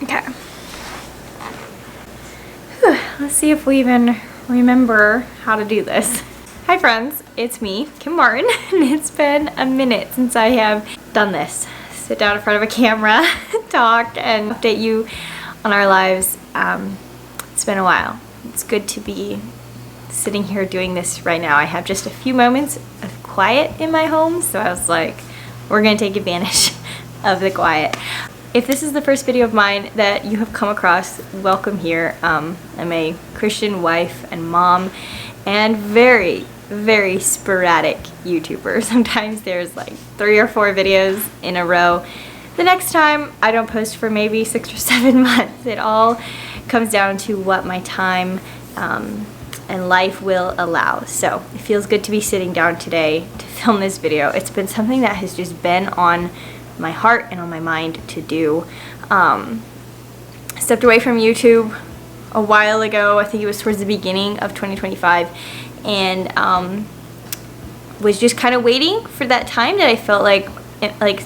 Okay. Whew, let's see if we even remember how to do this. Hi friends, it's me, Kim Martin, and it's been a minute since I have done this. Sit down in front of a camera, talk, and update you on our lives. It's been a while. It's good to be sitting here doing this right now. I have just a few moments of quiet in my home, so I was like, we're gonna take advantage of the quiet. If this is the first video of mine that you have come across, welcome here. I'm a Christian wife and mom and very sporadic YouTuber. Sometimes there's like 3 or 4 videos in a row. The next time I don't post for maybe 6 or 7 months. It all comes down to what my time and life will allow. So it feels good to be sitting down today to film this video. It's been something that has just been on my heart and on my mind to do. Stepped away from YouTube a while ago. I think it was towards the beginning of 2025, and was just kind of waiting for that time that I felt like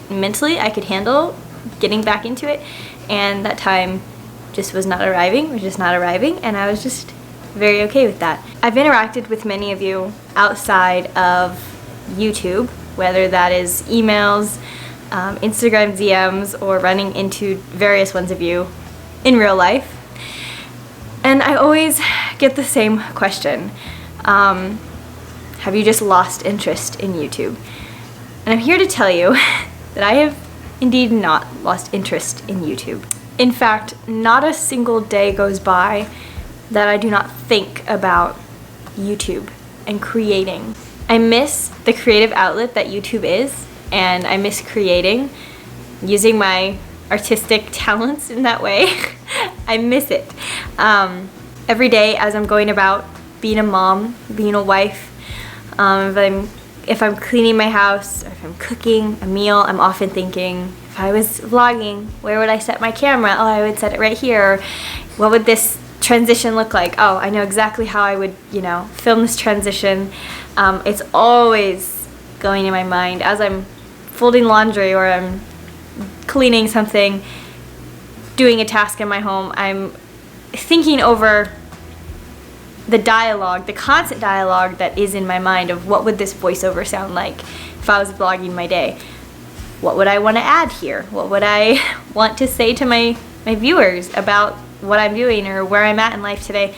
mentally I could handle getting back into it, and that time just was not arriving. And I was just very okay with that. I've interacted with many of you outside of YouTube, whether that is emails, Instagram DMs, or running into various ones of you in real life. And I always get the same question. Have you just lost interest in YouTube? And I'm here to tell you that I have indeed not lost interest in YouTube. In fact, not a single day goes by that I do not think about YouTube and creating. I miss the creative outlet that YouTube is, and I miss creating, using my artistic talents in that way. I miss it. Every day as I'm going about being a mom, being a wife, if I'm cleaning my house, or if I'm cooking a meal, I'm often thinking, if I was vlogging, where would I set my camera? Oh, I would set it right here. What would this transition look like? Oh, I know exactly how I would, film this transition. It's always going in my mind as I'm folding laundry, or I'm cleaning something, doing a task in my home. I'm thinking over the dialogue, the constant dialogue that is in my mind of what would this voiceover sound like if I was vlogging my day. What would I want to add here? What would I want to say to my viewers about what I'm doing or where I'm at in life today?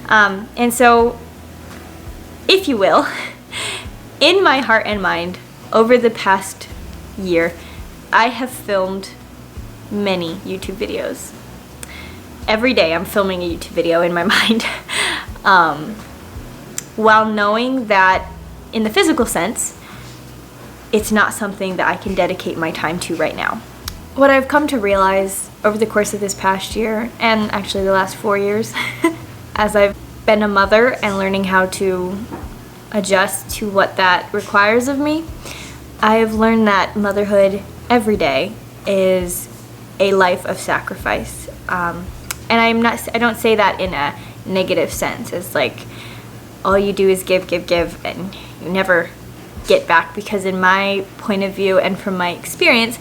And so, if you will, in my heart and mind, over the past year, I have filmed many YouTube videos. Every day I'm filming a YouTube video in my mind, while knowing that in the physical sense, it's not something that I can dedicate my time to right now. What I've come to realize over the course of this past year, and actually the last 4 years, as I've been a mother and learning how to adjust to what that requires of me, I have learned that motherhood every day is a life of sacrifice. And I don't say that in a negative sense. It's like all you do is give, and you never get back, because in my point of view and from my experience,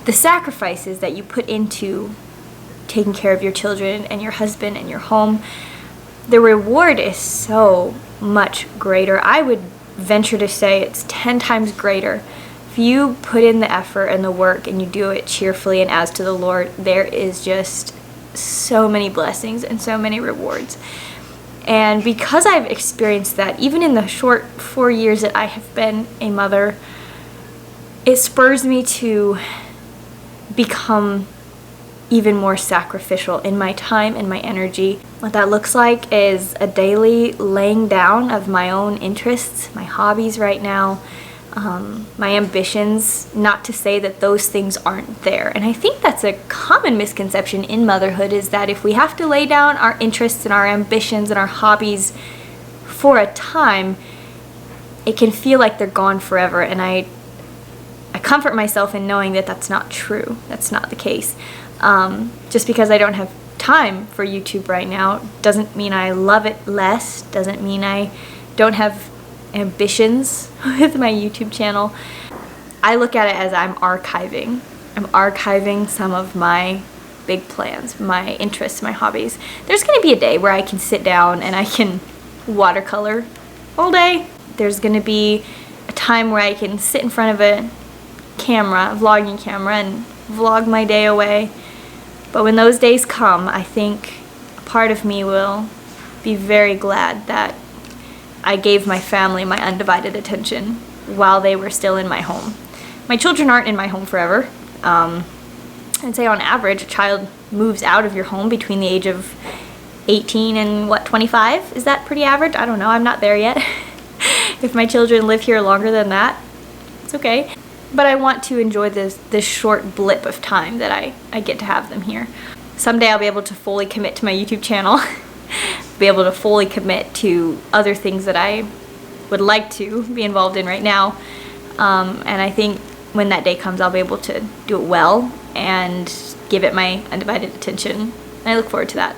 the sacrifices that you put into taking care of your children and your husband and your home, the reward is so much greater. I would venture to say it's 10 times greater. If you put in the effort and the work and you do it cheerfully and as to the Lord, there is just so many blessings and so many rewards. And because I've experienced that, even in the short 4 years that I have been a mother, it spurs me to become even more sacrificial in my time and my energy. What that looks like is a daily laying down of my own interests, my hobbies right now, my ambitions. Not to say that those things aren't there. And I think that's a common misconception in motherhood, is that if we have to lay down our interests and our ambitions and our hobbies for a time, it can feel like they're gone forever. And I comfort myself in knowing that that's not true. That's not the case. Just because I don't have time for YouTube right now doesn't mean I love it less, doesn't mean I don't have ambitions with my YouTube channel. I look at it as I'm archiving some of my big plans, my interests, my hobbies. There's gonna be a day where I can sit down and I can watercolor all day. There's gonna be a time where I can sit in front of a camera, a vlogging camera, and vlog my day away. But when those days come, I think a part of me will be very glad that I gave my family my undivided attention while they were still in my home. My children aren't in my home forever. I'd say on average, a child moves out of your home between the age of 18 and 25? Is that pretty average? I don't know, I'm not there yet. If my children live here longer than that, it's okay. But I want to enjoy this short blip of time that I get to have them here. Someday I'll be able to fully commit to my YouTube channel, be able to fully commit to other things that I would like to be involved in right now. And I think when that day comes, I'll be able to do it well and give it my undivided attention. And I look forward to that.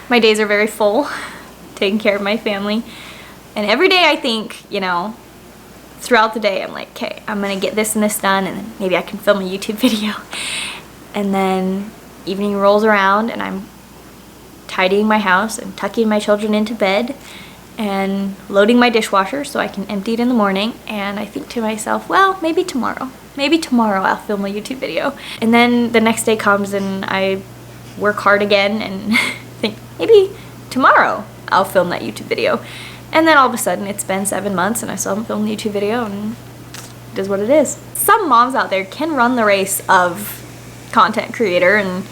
My days are very full, taking care of my family. And every day I think, you know, throughout the day I'm like, okay, I'm gonna get this and this done, and then maybe I can film a YouTube video. And then evening rolls around and I'm tidying my house and tucking my children into bed and loading my dishwasher so I can empty it in the morning. And I think to myself, well, maybe tomorrow I'll film a YouTube video. And then the next day comes and I work hard again and think maybe tomorrow I'll film that YouTube video. And then all of a sudden it's been 7 months and I still haven't filmed a YouTube video, and it is what it is. Some moms out there can run the race of content creator and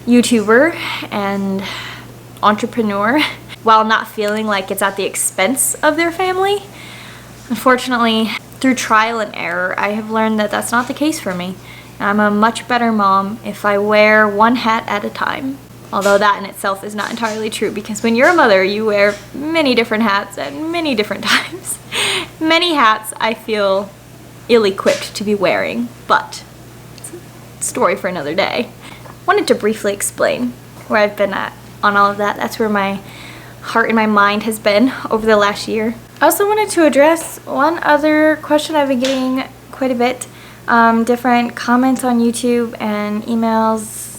YouTuber and entrepreneur while not feeling like it's at the expense of their family. Unfortunately, through trial and error, I have learned that that's not the case for me. I'm a much better mom if I wear one hat at a time. Although that in itself is not entirely true, because when you're a mother, you wear many different hats at many different times. Many hats I feel ill-equipped to be wearing, but it's a story for another day. I wanted to briefly explain where I've been at on all of that. That's where my heart and my mind has been over the last year. I also wanted to address one other question I've been getting quite a bit. Different comments on YouTube and emails,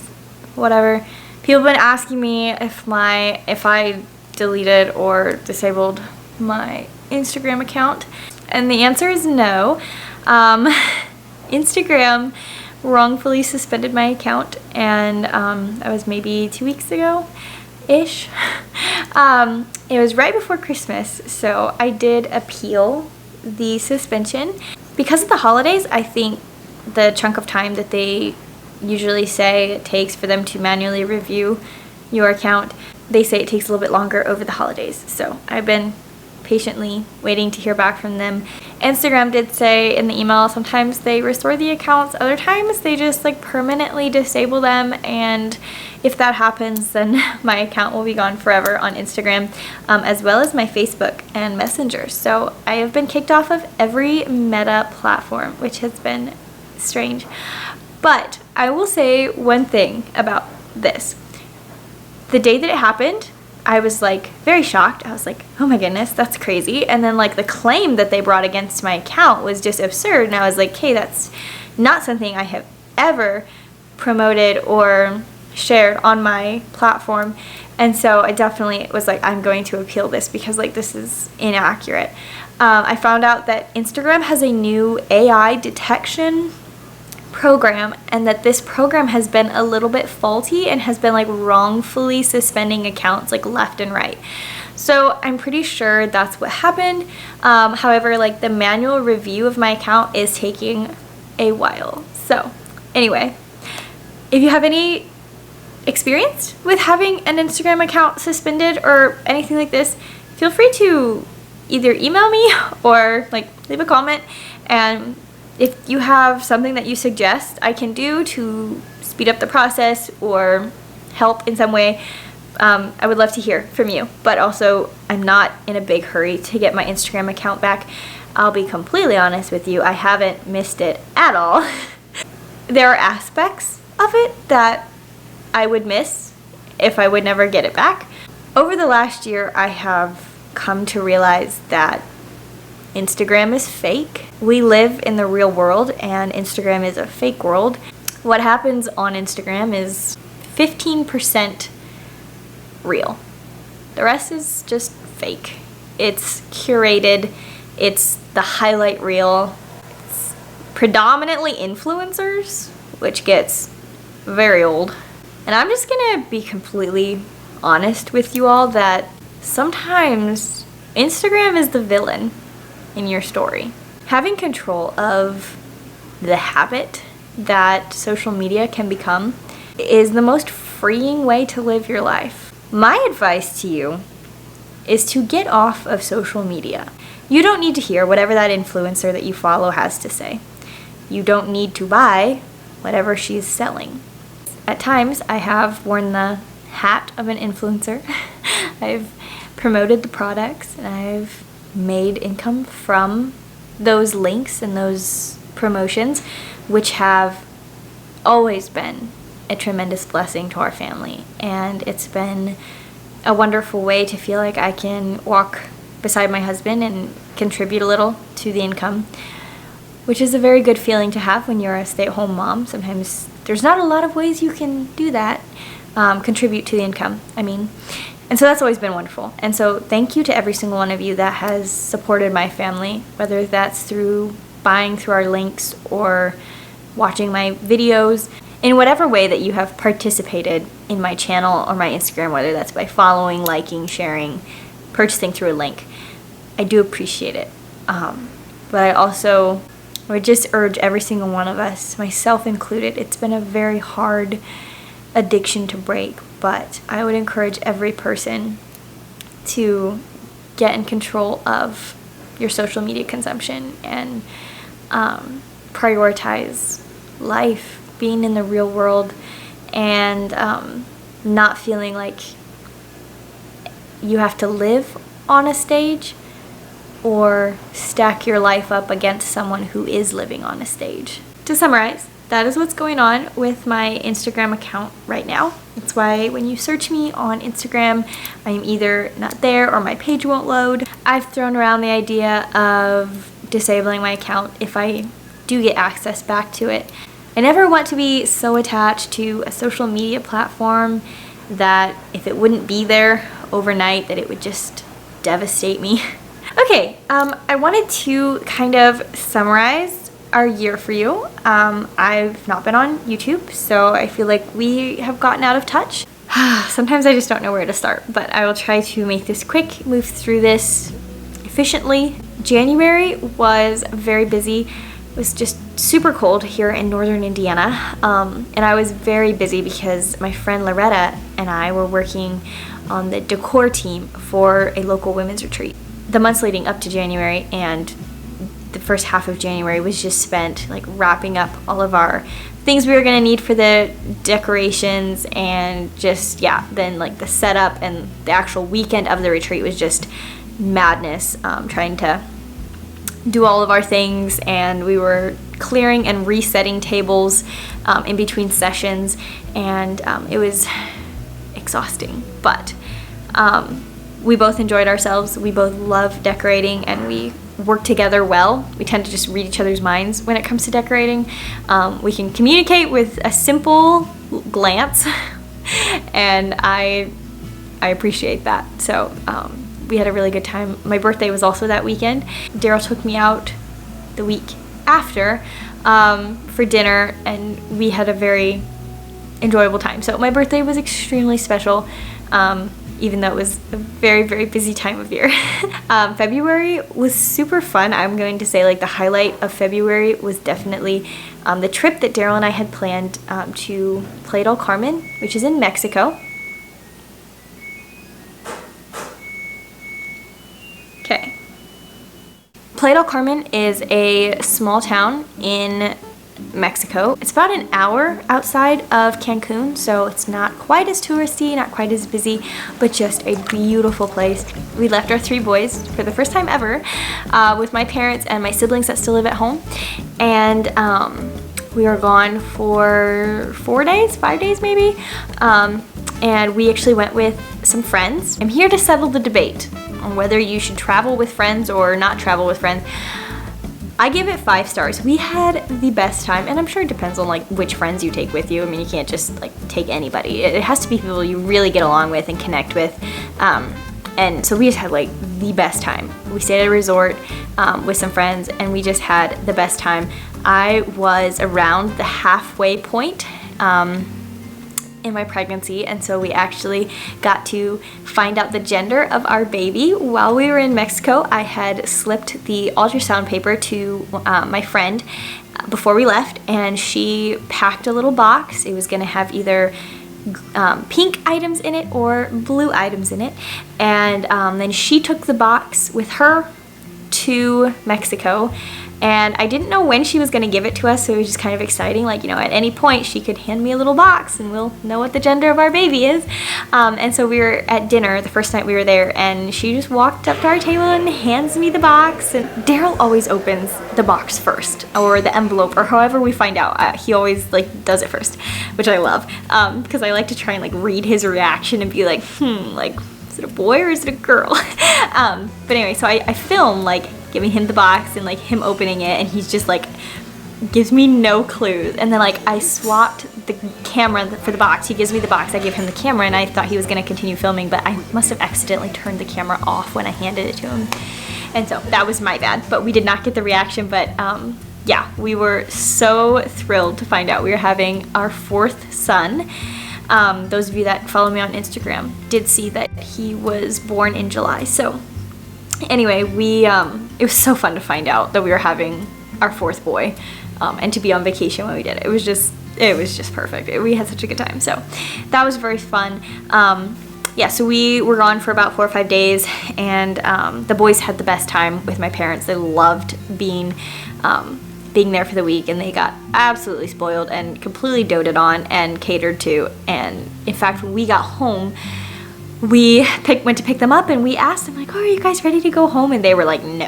whatever. People have been asking me if I deleted or disabled my Instagram account, and the answer is no. Instagram wrongfully suspended my account, and that was maybe 2 weeks ago-ish. It was right before Christmas, so I did appeal the suspension. Because of the holidays, I think the chunk of time that they usually say it takes for them to manually review your account, they say it takes a little bit longer over the holidays. So I've been patiently waiting to hear back from them. Instagram did say in the email sometimes they restore the accounts, other times they just like permanently disable them, and if that happens then my account will be gone forever on Instagram, as well as my Facebook and Messenger. So I have been kicked off of every Meta platform, which has been strange. But I will say one thing about this. The day that it happened, I was like very shocked. I was like, oh my goodness, that's crazy. And then like the claim that they brought against my account was just absurd. And I was like, hey, that's not something I have ever promoted or shared on my platform. And so I definitely was like, I'm going to appeal this because like this is inaccurate. I found out that Instagram has a new AI detection program, and that this program has been a little bit faulty and has been like wrongfully suspending accounts like left and right. So I'm pretty sure that's what happened. However, like the manual review of my account is taking a while. So anyway, if you have any experience with having an Instagram account suspended or anything like this, feel free to either email me or like leave a comment, and if you have something that you suggest I can do to speed up the process or help in some way, I would love to hear from you. But also, I'm not in a big hurry to get my Instagram account back. I'll be completely honest with you, I haven't missed it at all. There are aspects of it that I would miss if I would never get it back. Over the last year, I have come to realize that Instagram is fake. We live in the real world and Instagram is a fake world. What happens on Instagram is 15% real. The rest is just fake. It's curated. It's the highlight reel. It's predominantly influencers, which gets very old. And I'm just gonna be completely honest with you all that sometimes Instagram is the villain in your story. Having control of the habit that social media can become is the most freeing way to live your life. My advice to you is to get off of social media. You don't need to hear whatever that influencer that you follow has to say. You don't need to buy whatever she's selling. At times, I have worn the hat of an influencer. I've promoted the products and I've made income from those links and those promotions, which have always been a tremendous blessing to our family. And it's been a wonderful way to feel like I can walk beside my husband and contribute a little to the income, which is a very good feeling to have when you're a stay-at-home mom. Sometimes there's not a lot of ways you can do that, contribute to the income, And so that's always been wonderful. And so thank you to every single one of you that has supported my family, whether that's through buying through our links or watching my videos. In whatever way that you have participated in my channel or my Instagram, whether that's by following, liking, sharing, purchasing through a link, I do appreciate it. But I also would just urge every single one of us, myself included, it's been a very hard addiction to break, but I would encourage every person to get in control of your social media consumption and prioritize life, being in the real world, and not feeling like you have to live on a stage or stack your life up against someone who is living on a stage. To summarize, that is what's going on with my Instagram account right now. That's why when you search me on Instagram, I'm either not there or my page won't load. I've thrown around the idea of disabling my account if I do get access back to it. I never want to be so attached to a social media platform that if it wouldn't be there overnight, that it would just devastate me. Okay, I wanted to kind of summarize our year for you. I've not been on YouTube, so I feel like we have gotten out of touch. Sometimes I just don't know where to start, but I will try to make this quick, move through this efficiently. January was very busy. It was just super cold here in northern Indiana, and I was very busy because my friend Loretta and I were working on the decor team for a local women's retreat. The months leading up to January and the first half of January was just spent like wrapping up all of our things we were going to need for the decorations, and just then like the setup and the actual weekend of the retreat was just madness, trying to do all of our things, and we were clearing and resetting tables in between sessions, and it was exhausting, but we both enjoyed ourselves. We both love decorating, and we work together well. We tend to just read each other's minds when it comes to decorating. We can communicate with a simple glance, and I appreciate that. So we had a really good time. My birthday was also that weekend. Daryl took me out the week after for dinner, and we had a very enjoyable time. So my birthday was extremely special, even though it was a very, very busy time of year. February was super fun. I'm going to say like the highlight of February was definitely the trip that Daryl and I had planned to Playa del Carmen, which is in Mexico. Okay. Playa del Carmen is a small town in Mexico. It's about an hour outside of Cancun, so it's not quite as touristy, not quite as busy, but just a beautiful place. We left our 3 boys for the first time ever with my parents and my siblings that still live at home, and we were gone for 5 days maybe, and we actually went with some friends. I'm here to settle the debate on whether you should travel with friends or not travel with friends. I give it 5 stars. We had the best time, and I'm sure it depends on like which friends you take with you. I mean, you can't just like take anybody. It has to be people you really get along with and connect with. And so we just had like the best time. We stayed at a resort with some friends, and we just had the best time. I was around the halfway point in my pregnancy, and so we actually got to find out the gender of our baby while we were in Mexico. I had slipped the ultrasound paper to my friend before we left, and she packed a little box. It was gonna have either pink items in it or blue items in it, and then she took the box with her to Mexico. And I didn't know when she was going to give it to us, so it was just kind of exciting. Like, you know, at any point she could hand me a little box and we'll know what the gender of our baby is. And so we were at dinner the first night we were there, and she just walked up to our table and hands me the box. And Daryl always opens the box first, or the envelope, or however we find out. He always like does it first, which I love, because I like to try and like read his reaction and be like, like, is it a boy or is it a girl? But anyway, so I film like giving him the box and like him opening it, and he's just like gives me no clues. And then like I swapped the camera for the box. He gives me the box, I give him the camera, and I thought he was going to continue filming, but I must have accidentally turned the camera off when I handed it to him, and so that was my bad. But we did not get the reaction. But yeah, we were so thrilled to find out we were having our 4th son. Those of you that follow me on Instagram did see that he was born in July. So anyway, it was so fun to find out that we were having our 4th boy, and to be on vacation when we did it. It was just perfect. We had such a good time. So that was very fun. Yeah, so we were gone for about 4 or 5 days, and the boys had the best time with my parents. They loved being there for the week, and they got absolutely spoiled and completely doted on and catered to. And in fact, when we got home, we went to pick them up, and we asked them like, oh, are you guys ready to go home? And they were like, no.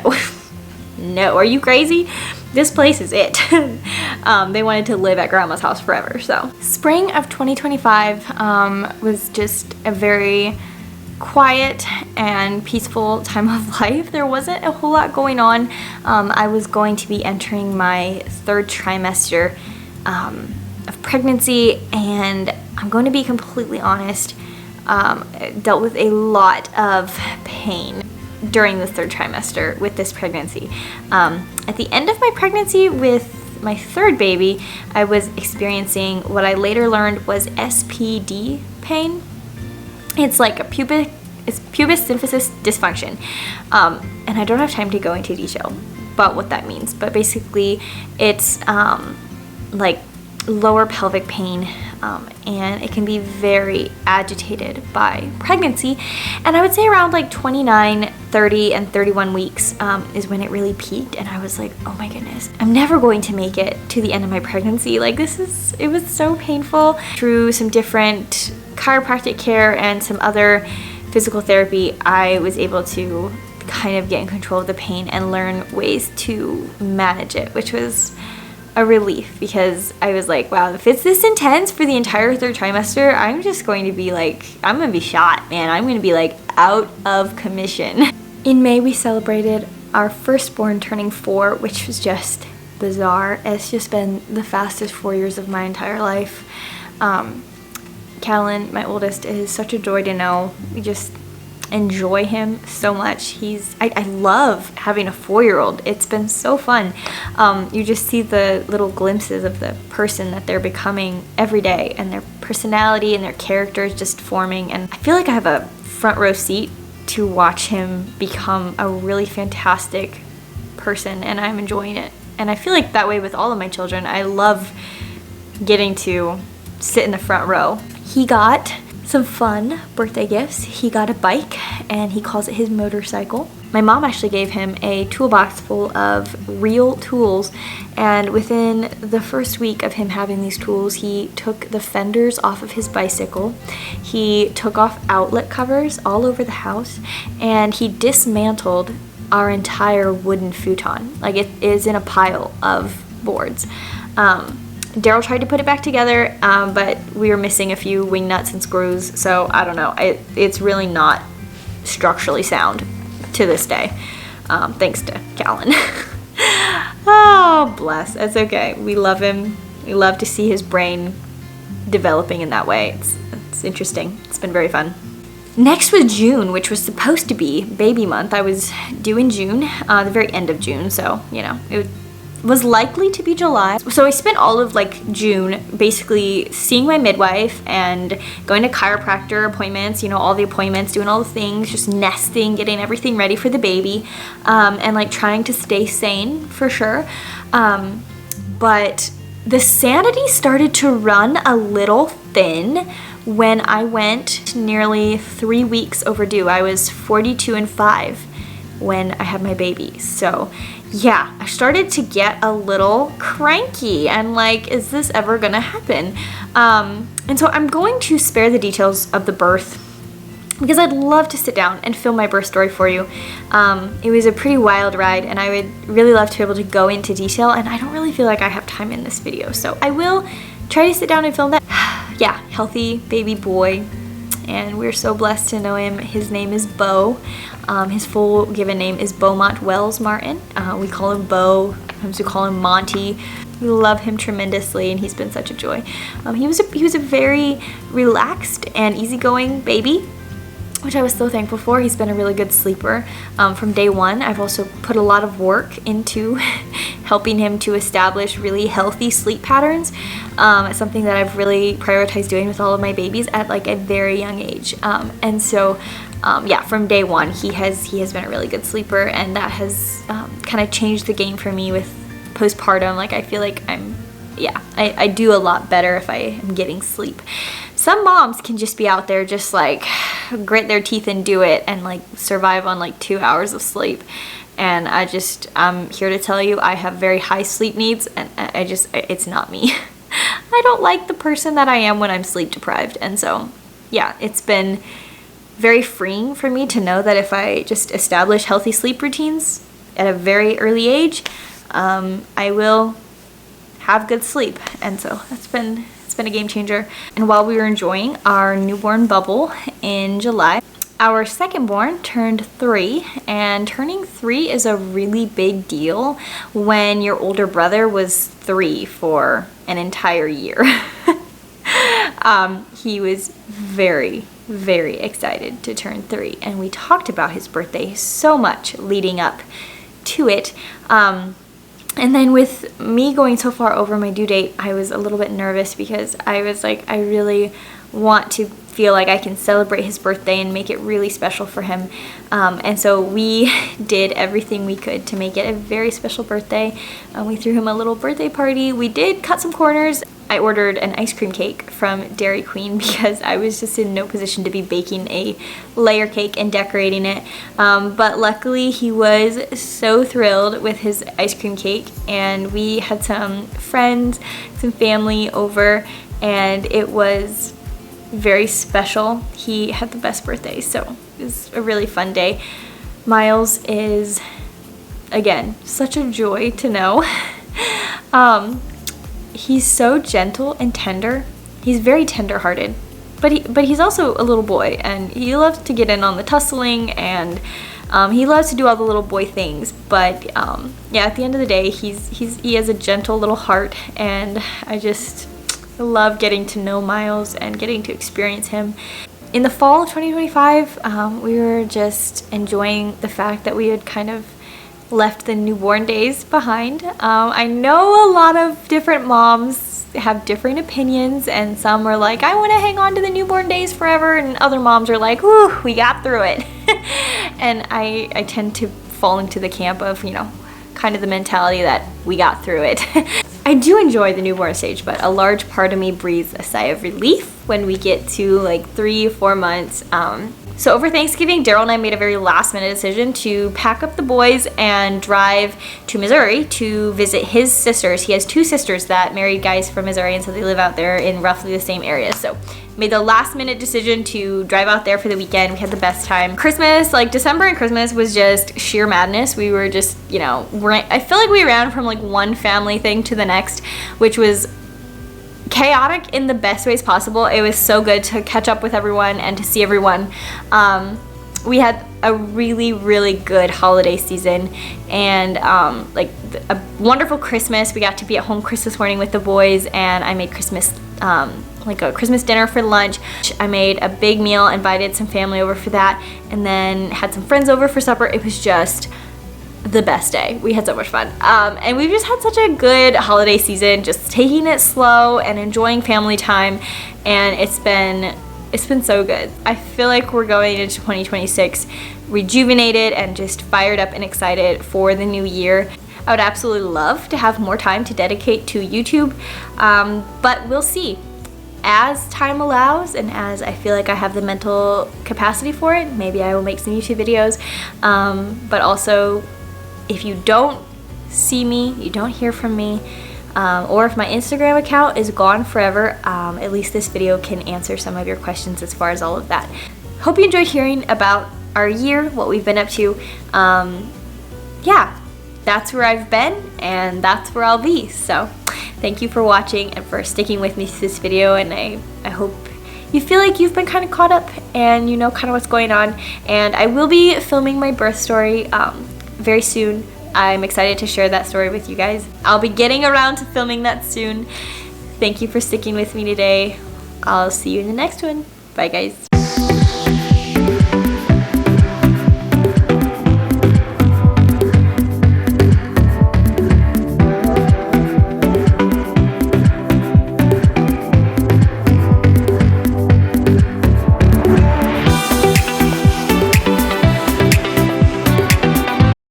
No, are you crazy? This place is it. They wanted to live at grandma's house forever. So spring of 2025 was just a very quiet and peaceful time of life. There wasn't a whole lot going on. I was going to be entering my 3rd trimester of pregnancy, and I'm going to be completely honest, dealt with a lot of pain during the 3rd trimester with this pregnancy. At the end of my pregnancy with my 3rd baby, I was experiencing what I later learned was SPD pain. It's like a pubis symphysis dysfunction, and I don't have time to go into detail about what that means, but basically it's like lower pelvic pain, and it can be very agitated by pregnancy. And I would say around like 29, 30, and 31 weeks is when it really peaked, and I was like, oh my goodness, I'm never going to make it to the end of my pregnancy. Like it was so painful. Through some different chiropractic care and some other physical therapy, I was able to kind of get in control of the pain and learn ways to manage it, which was a relief, because I was like, wow, if it's this intense for the entire 3rd trimester, I'm just going to be like, I'm gonna be shot, man. I'm gonna be like out of commission. In May, we celebrated our firstborn turning 4, which was just bizarre. It's just been the fastest 4 years of my entire life. Callan, my oldest, is such a joy to know. We just enjoy him so much. I love having a 4-year-old. It's been so fun. You just see the little glimpses of the person that they're becoming every day, and their personality and their characters just forming. And I feel like I have a front row seat to watch him become a really fantastic person, and I'm enjoying it. And I feel like that way with all of my children. I love getting to sit in the front row. He got some fun birthday gifts. He got a bike, and he calls it his motorcycle. My mom actually gave him a toolbox full of real tools, and within the first week of him having these tools, he took the fenders off of his bicycle, he took off outlet covers all over the house, and he dismantled our entire wooden futon. Like, it is in a pile of boards. Daryl tried to put it back together, but we were missing a few wing nuts and screws, so I don't know. It's really not structurally sound to this day, thanks to Callan. Oh, bless. That's okay. We love him. We love to see his brain developing in that way. It's interesting. It's been very fun. Next was June, which was supposed to be baby month. I was due in June, the very end of June, so, you know, it was likely to be July. So I spent all of like June basically seeing my midwife and going to chiropractor appointments, you know, all the appointments, doing all the things, just nesting, getting everything ready for the baby, and like trying to stay sane for sure. But the sanity started to run a little thin when I went nearly 3 weeks overdue. I was 42 and 5 when I had my baby. So yeah, I started to get a little cranky and like, is this ever gonna happen? And so I'm going to spare the details of the birth because I'd love to sit down and film my birth story for you. It was a pretty wild ride and I would really love to be able to go into detail, and I don't really feel like I have time in this video. So I will try to sit down and film that. Yeah, healthy baby boy, and we're so blessed to know him. His name is Bo. His full given name is Beaumont Wells Martin. We call him Bo. Sometimes we call him Monty. We love him tremendously, and he's been such a joy. He was a very relaxed and easygoing baby, which I was so thankful for. He's been a really good sleeper from day one. I've also put a lot of work into helping him to establish really healthy sleep patterns. It's something that I've really prioritized doing with all of my babies at like a very young age. And so yeah, from day one, he has been a really good sleeper, and that has kind of changed the game for me with postpartum. Like I feel like I do a lot better if I am getting sleep. Some moms can just be out there just like grit their teeth and do it and like survive on like 2 hours of sleep. And I'm here to tell you I have very high sleep needs, and it's not me. I don't like the person that I am when I'm sleep deprived. And so yeah, it's been very freeing for me to know that if I just establish healthy sleep routines at a very early age, I will have good sleep. And so it's been a game changer. And while we were enjoying our newborn bubble in July, our second born turned 3, and turning 3 is a really big deal when your older brother was 3 for an entire year. He was very, very excited to turn 3, and we talked about his birthday so much leading up to it. And then with me going so far over my due date, I was a little bit nervous because I was like, I really want to feel like I can celebrate his birthday and make it really special for him. And so we did everything we could to make it a very special birthday. We threw him a little birthday party. We did cut some corners. I ordered an ice cream cake from Dairy Queen because I was just in no position to be baking a layer cake and decorating it. But luckily he was so thrilled with his ice cream cake, and we had some friends, some family over, and it was very special. He had the best birthday, so it was a really fun day. Miles is, again, such a joy to know. He's so gentle and tender. He's very tender-hearted, but he's also a little boy, and he loves to get in on the tussling, and he loves to do all the little boy things. But yeah, at the end of the day, he has a gentle little heart, and I just love getting to know Miles and getting to experience him. In the fall of 2025, we were just enjoying the fact that we had kind of left the newborn days behind. I know a lot of different moms have different opinions, and some are like, I want to hang on to the newborn days forever, and other moms are like, whew, we got through it. And I tend to fall into the camp of, you know, kind of the mentality that we got through it. I do enjoy the newborn stage, but a large part of me breathes a sigh of relief when we get to like 3 or 4 months. So over Thanksgiving, Daryl and I made a very last minute decision to pack up the boys and drive to Missouri to visit his sisters. He has 2 sisters that married guys from Missouri, and so they live out there in roughly the same area. So made the last minute decision to drive out there for the weekend. We had the best time. Christmas, like December and Christmas, was just sheer madness. We were just, you know, I feel like we ran from like one family thing to the next, which was chaotic in the best ways possible. It was so good to catch up with everyone and to see everyone. we had a really good holiday season, and like a wonderful Christmas. We got to be at home Christmas morning with the boys, and I made Christmas like a Christmas dinner for lunch. I made a big meal, invited some family over for that, and then had some friends over for supper. It was just the best day. We had so much fun, and we've just had such a good holiday season, just taking it slow and enjoying family time, and it's been so good. I feel like we're going into 2026 rejuvenated and just fired up and excited for the new year. I would absolutely love to have more time to dedicate to YouTube, but we'll see. As time allows and as I feel like I have the mental capacity for it, maybe I will make some YouTube videos, but also if you don't see me, you don't hear from me, or if my Instagram account is gone forever, at least this video can answer some of your questions as far as all of that. Hope you enjoyed hearing about our year, what we've been up to. Yeah, that's where I've been and that's where I'll be. So thank you for watching and for sticking with me through this video, and I hope you feel like you've been kind of caught up and you know kind of what's going on. And I will be filming my birth story very soon. I'm excited to share that story with you guys. I'll be getting around to filming that soon. Thank you for sticking with me today. I'll see you in the next one. Bye guys.